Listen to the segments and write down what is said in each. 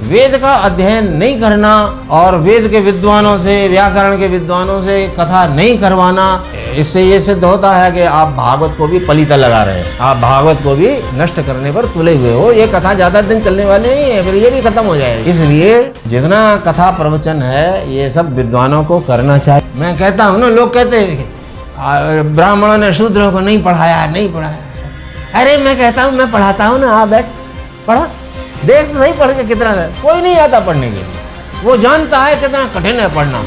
वेद का अध्ययन नहीं करना और वेद के विद्वानों से, व्याकरण के विद्वानों से कथा नहीं करवाना, इससे ये सिद्ध होता है कि आप भागवत को भी पलीता लगा रहे हैं, आप भागवत को भी नष्ट करने पर तुले हुए हो। ये कथा ज्यादा दिन चलने वाली नहीं है, फिर ये भी खत्म हो जाएगी। इसलिए जितना कथा प्रवचन है ये सब विद्वानों को करना चाहिए। मैं कहता हूँ ना, लोग कहते हैं ब्राह्मणों ने शूद्रों को नहीं पढ़ाया, नहीं पढ़ाया। अरे मैं कहता हूँ मैं पढ़ाता हूँ ना, आ बैठ पढ़ा, देख तो सही पढ़ के कितना है। कोई नहीं आता पढ़ने के लिए, वो जानता है कितना कठिन है पढ़ना।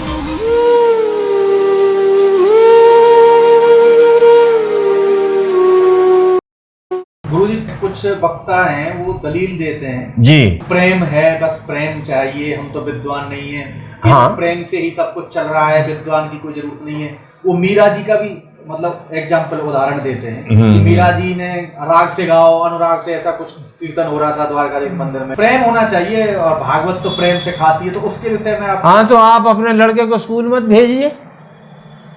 गुरुजी, कुछ वक्ता हैं वो दलील देते हैं जी, प्रेम है, बस प्रेम चाहिए, हम तो विद्वान नहीं है, हाँ, प्रेम से ही सब कुछ चल रहा है, विद्वान की कोई जरूरत नहीं है। वो मीरा जी का भी मतलब एग्जाम्पल उदाहरण देते हैं कि मीरा जी ने राग से गाओ, अनुराग से, ऐसा कुछ कीर्तन हो रहा था द्वारकाधीश मंदिर में। प्रेम होना चाहिए और भागवत तो प्रेम से खाती है, तो उसके विषय में आप। हाँ, तो आप अपने लड़के को स्कूल मत भेजिए।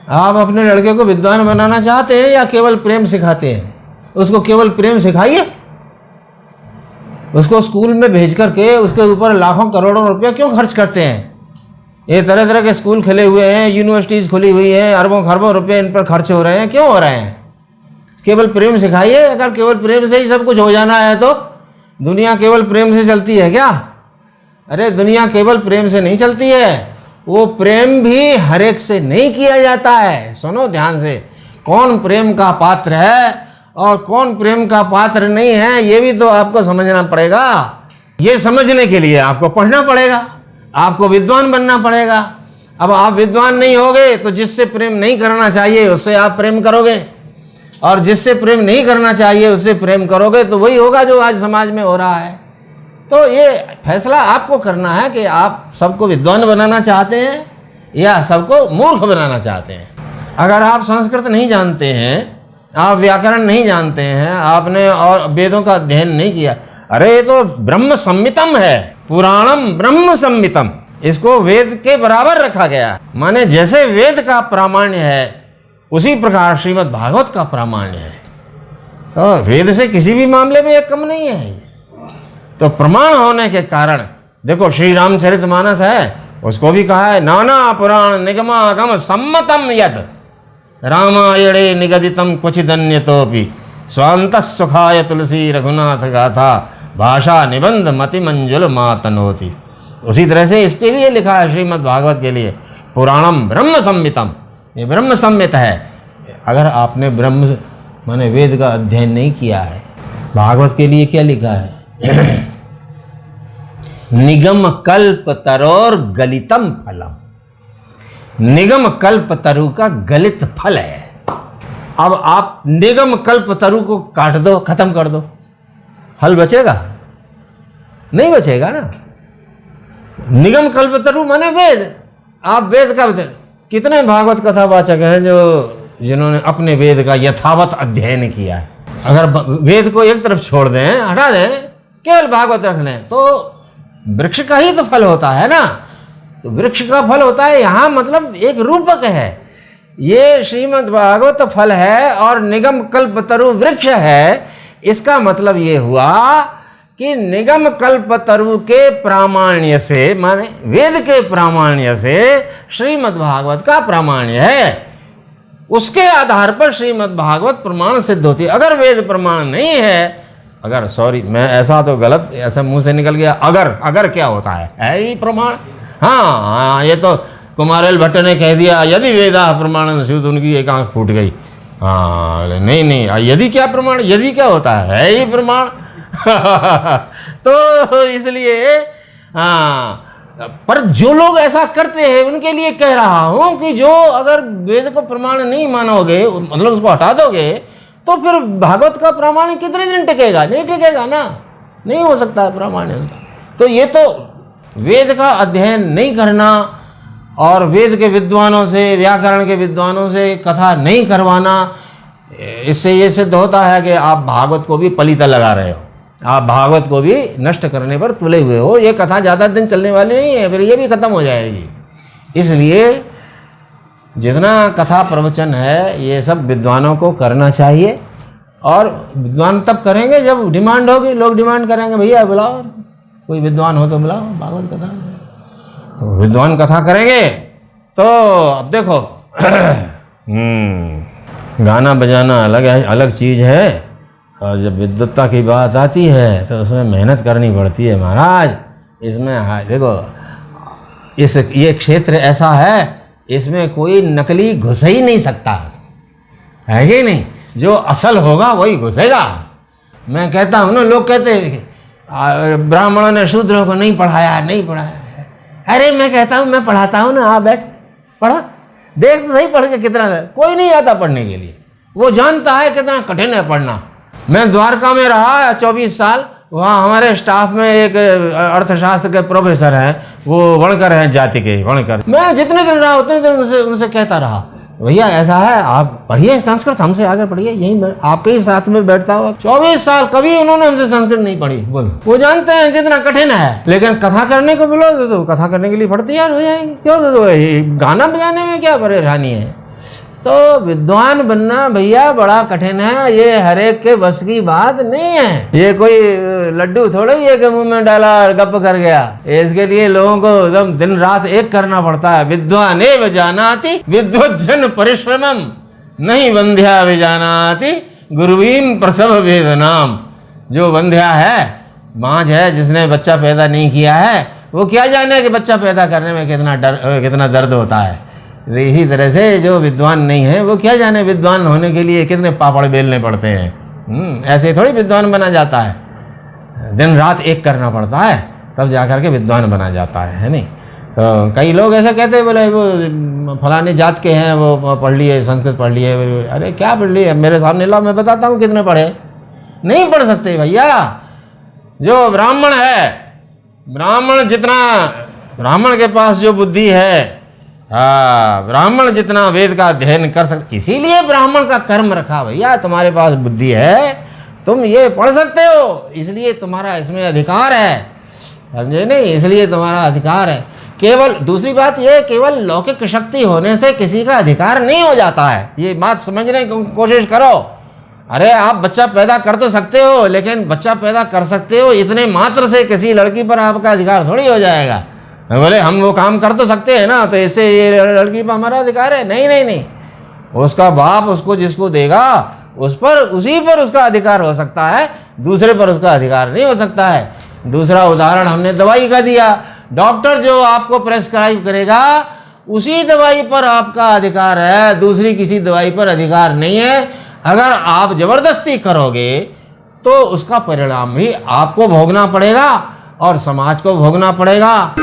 आप अपने लड़के को विद्वान बनाना चाहते हैं या केवल प्रेम सिखाते हैं? उसको केवल प्रेम सिखाइए। उसको स्कूल में भेज करके उसके ऊपर लाखों करोड़ों रुपया क्यों खर्च करते हैं? ये तरह तरह के स्कूल खुले हुए हैं, यूनिवर्सिटीज़ खुली हुई हैं, अरबों खरबों रुपए इन पर खर्च हो रहे हैं, क्यों हो रहे हैं? केवल प्रेम सिखाइए। अगर केवल प्रेम से ही सब कुछ हो जाना है तो दुनिया केवल प्रेम से चलती है क्या? अरे दुनिया केवल प्रेम से नहीं चलती है, वो प्रेम भी हर एक से नहीं किया जाता है। सुनो ध्यान से, कौन प्रेम का पात्र है और कौन प्रेम का पात्र नहीं है, ये भी तो आपको समझना पड़ेगा। ये समझने के लिए आपको पढ़ना पड़ेगा, आपको विद्वान बनना पड़ेगा। अब आप विद्वान नहीं होगे तो जिससे प्रेम नहीं करना चाहिए उससे आप प्रेम करोगे, और जिससे प्रेम नहीं करना चाहिए उससे प्रेम करोगे, तो वही होगा जो आज समाज में हो रहा है। तो ये फैसला आपको करना है कि आप सबको विद्वान बनाना चाहते हैं या सबको मूर्ख बनाना चाहते हैं। अगर आप संस्कृत नहीं जानते हैं, आप व्याकरण नहीं जानते हैं, आपने और वेदों का अध्ययन नहीं किया, अरे ये तो ब्रह्म संहितम है, पुराणम ब्रह्म संहितम, इसको वेद के बराबर रखा गया। माने जैसे वेद का प्रामाण्य है उसी प्रकार श्रीमद् भागवत का प्रामाण्य है। तो वेद से किसी भी मामले में एक कम नहीं है। तो प्रमाण होने के कारण देखो, श्री रामचरितमानस है, उसको भी कहा है नाना पुराण निगमागम सम्मतम यद रामायणे निगदितम क्वचिदन्यतोपि स्वांत सुखाय तुलसी रघुनाथ गाथा भाषा निबंध मति मंजुल मातनोति। उसी तरह से इसके लिए लिखा है श्रीमद् भागवत के लिए पुराणम ब्रह्म संहितम, ये ब्रह्म संहित है। अगर आपने ब्रह्म माने वेद का अध्ययन नहीं किया है, भागवत के लिए क्या लिखा है? निगम कल्प तरोर गलितम फलम, निगम कल्प तरु का गलित फल है। अब आप निगम कल्प तरु को काट दो, खत्म कर दो, फल बचेगा? नहीं बचेगा ना। निगम कल्प तरु माने वेद। आप वेद का कितने भागवत कथावाचक हैं जिन्होंने अपने वेद का यथावत अध्ययन किया है। अगर वेद को एक तरफ छोड़ दें, हटा दें, केवल भागवत रख लें, तो वृक्ष का ही तो फल होता है ना। तो वृक्ष का फल होता है यहाँ, मतलब एक रूपक है। ये श्रीमद् भागवत फल है और निगम कल्पतरु वृक्ष है। इसका मतलब ये हुआ कि निगम कल्पतरु के प्रामाण्य से, माने वेद के प्रामाण्य से श्रीमद् भागवत का प्रामाण्य है। उसके आधार पर श्रीमद् भागवत प्रमाण सिद्ध होती है। अगर वेद प्रमाण नहीं है, अगर सॉरी मैं ऐसा तो गलत, ऐसा मुंह से निकल गया, अगर क्या होता है ही प्रमाण। हाँ, ये तो कुमारेल भट्ट ने कह दिया यदि वेदा प्रमाण शुद्ध, उनकी एक आंख फूट गई। हाँ नहीं, यदि क्या प्रमाण, यदि क्या होता है ही प्रमाण। तो इसलिए हाँ, पर जो लोग ऐसा करते हैं उनके लिए कह रहा हूं कि जो अगर वेद को प्रमाण नहीं मानोगे, मतलब उसको हटा दोगे, तो फिर भागवत का प्रामाण्य कितने दिन टिकेगा? नहीं टिकेगा ना, नहीं हो सकता है प्रामाण्य उसका। तो ये तो वेद का अध्ययन नहीं करना और वेद के विद्वानों से, व्याकरण के विद्वानों से कथा नहीं करवाना, इससे ये सिद्ध होता है कि आप भागवत को भी पलीता लगा रहे हो, आप भागवत को भी नष्ट करने पर तुले हुए हो। ये कथा ज़्यादा दिन चलने वाली नहीं है, फिर ये भी खत्म हो जाएगी। इसलिए जितना कथा प्रवचन है ये सब विद्वानों को करना चाहिए, और विद्वान तब करेंगे जब डिमांड होगी, लोग डिमांड करेंगे भैया बुलाओ, कोई विद्वान हो तो बुलाओ भागवत कथा। तो विद्वान कथा करेंगे तो अब देखो गाना बजाना अलग चीज़ है, और जब विद्वत्ता की बात आती है तो उसमें मेहनत करनी पड़ती है महाराज। इसमें देखो ये क्षेत्र ऐसा है, इसमें कोई नकली घुस ही नहीं सकता, है कि नहीं? जो असल होगा वही घुसेगा। मैं कहता हूँ ना, लोग कहते हैं ब्राह्मणों ने शूद्रों को नहीं पढ़ाया। अरे मैं कहता हूँ मैं पढ़ाता हूँ ना, बैठ पढ़ा, देख तो सही पढ़ के कितना। कोई नहीं आता पढ़ने के लिए, वो जानता है कितना कठिन है पढ़ना। मैं द्वारका में रहा 24 साल, वहाँ हमारे स्टाफ में एक अर्थशास्त्र के प्रोफेसर हैं, वो वणकर हैं, जाति के वणकर। मैं जितने दिन रहा उतने दिन उनसे कहता रहा, भैया ऐसा है आप पढ़िए संस्कृत, हमसे आगे पढ़िए, यही आपके ही साथ में बैठता हूँ। 24 साल कभी उन्होंने हमसे संस्कृत नहीं पढ़ी। बोल, वो जानते हैं कितना कठिन है, लेकिन कथा करने को बोलो तो कथा करने के लिए फट तैयार हो जाएंगे। क्यों? तो गाना बजाने में क्या परेशानी है? तो विद्वान बनना भैया बड़ा कठिन है, ये हर एक के बस की बात नहीं है। ये कोई लड्डू थोड़ा ही है कि मुंह में डाला और गप कर गया। इसके लिए लोगों को एकदम दिन रात एक करना पड़ता है। विद्वान एव जानाति विद्वज्जन परिश्रमम नहीं वंध्या विजानाति गुरुवीन प्रसव वेदनाम। जो वंध्या है, माँझ है, जिसने बच्चा पैदा नहीं किया है, वो क्या जाने कि बच्चा पैदा करने में कितना दर्द होता है। इसी तरह से जो विद्वान नहीं है वो क्या जाने विद्वान होने के लिए कितने पापड़ बेलने पड़ते हैं। ऐसे थोड़ी विद्वान बना जाता है, दिन रात एक करना पड़ता है, तब जाकर के विद्वान बना जाता है नहीं? तो कई लोग ऐसा कहते हैं, बोले वो फलाने जात के हैं, वो पढ़ लिए, संस्कृत पढ़ लिए। अरे क्या पढ़ लिए? मेरे सामने लाओ, मैं बताता हूँ कितने पढ़े। नहीं पढ़ सकते भैया। जो ब्राह्मण है, ब्राह्मण के पास जो बुद्धि है, हाँ, ब्राह्मण जितना वेद का अध्ययन कर सकते, इसीलिए ब्राह्मण का कर्म रखा भैया। तुम्हारे पास बुद्धि है, तुम ये पढ़ सकते हो, इसलिए तुम्हारा इसमें अधिकार है, समझे नहीं? इसलिए तुम्हारा अधिकार है। केवल दूसरी बात ये, केवल लौकिक शक्ति होने से किसी का अधिकार नहीं हो जाता है, ये बात समझने की कोशिश करो। अरे आप बच्चा पैदा कर तो सकते हो, लेकिन बच्चा पैदा कर सकते हो इतने मात्र से किसी लड़की पर आपका अधिकार थोड़ी हो जाएगा। बोले हम वो काम कर तो सकते हैं ना, तो इससे ये लड़की पर हमारा अधिकार है? नहीं, उसका बाप उसको जिसको देगा उसी पर उसका अधिकार हो सकता है, दूसरे पर उसका अधिकार नहीं हो सकता है। दूसरा उदाहरण हमने दवाई का दिया। डॉक्टर जो आपको प्रेस्क्राइब करेगा उसी दवाई पर आपका अधिकार है, दूसरी किसी दवाई पर अधिकार नहीं है। अगर आप जबरदस्ती करोगे तो उसका परिणाम भी आपको भोगना पड़ेगा और समाज को भोगना पड़ेगा।